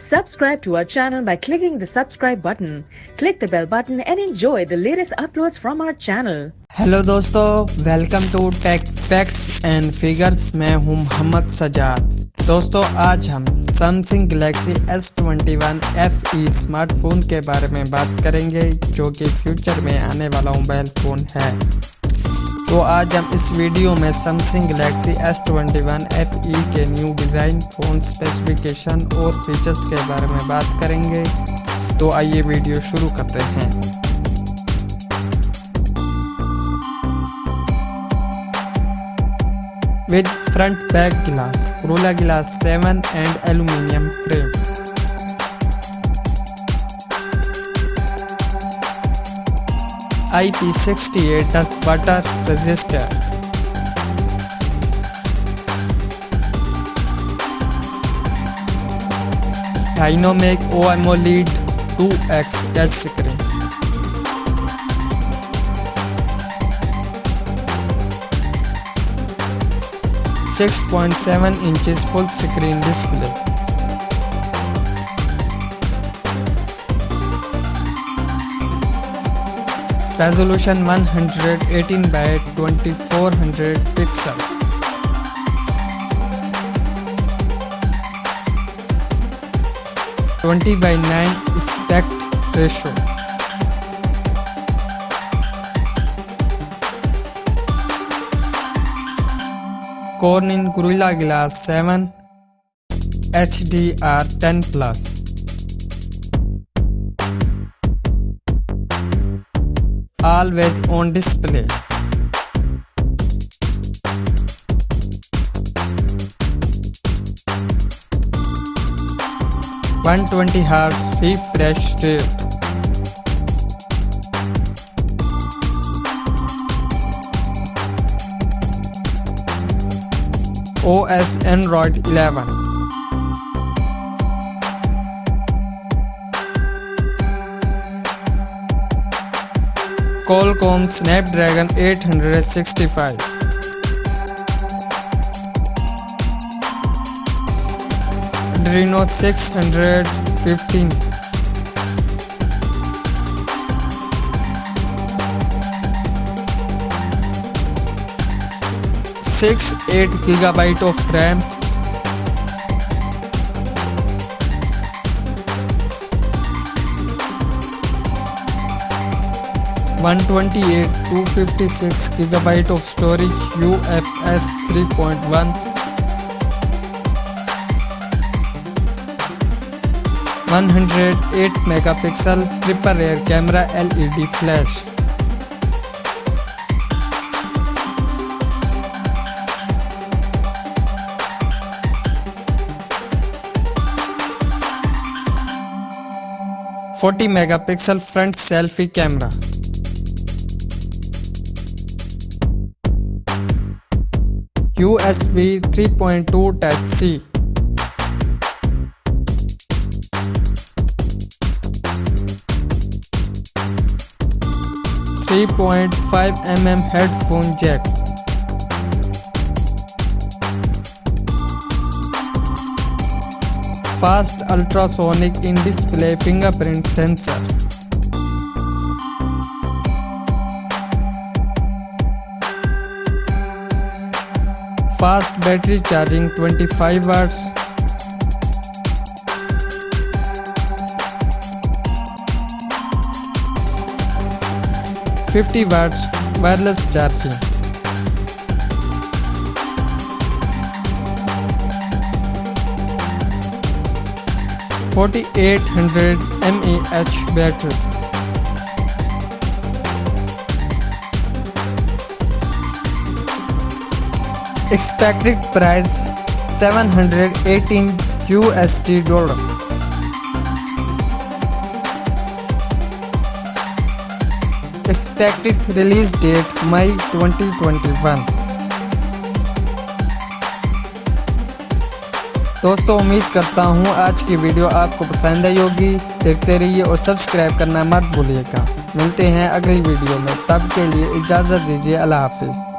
Subscribe to our channel by clicking the subscribe button. Click the bell button and enjoy the latest uploads from our channel. Hello दोस्तों, welcome to tech facts and figures. मैं हूं मोहम्मद सजाद। दोस्तों, आज हम Samsung Galaxy S21 FE smartphone के बारे में बात करेंगे, जो कि फ्यूचर में आने वाला मोबाइल फ़ोन है। तो आज हम इस वीडियो में सैमसंग गैलेक्सी S21 FE के न्यू डिज़ाइन, फ़ोन स्पेसिफिकेशन और फीचर्स के बारे में बात करेंगे। तो आइए वीडियो शुरू करते हैं। With front back glass, Gorilla Glass 7 and aluminum frame. IP68 dust water resistant. Dynamic OLED 2x touch screen. .7 inches full screen display. Resolution 118 by 2400 pixel. (20:9) aspect ratio. Corning Gorilla Glass 7 HDR10+. Always on display. (120 Hz refresh rate). OS Android 11. Qualcomm Snapdragon 865. Adreno 615. (8 GB of RAM). (128-256 GB of storage UFS 3.1). 108 megapixel triple rear camera LED flash. (40 megapixel front selfie camera. USB 3.2 Type-C. (3.5 mm headphone jack. Fast ultrasonic in-display fingerprint sensor. Fast battery charging 25 watts. (50 watts wireless charging. 4800 mAh battery. Expected price $718 USD. Expected release date May 2021. दोस्तों, उम्मीद करता हूँ आज की video आपको पसंद आई होगी। देखते रहिए और सब्सक्राइब करना मत भूलिएगा। मिलते हैं अगली वीडियो में, तब के लिए इजाज़त दीजिए। अल्लाह हाफिज़।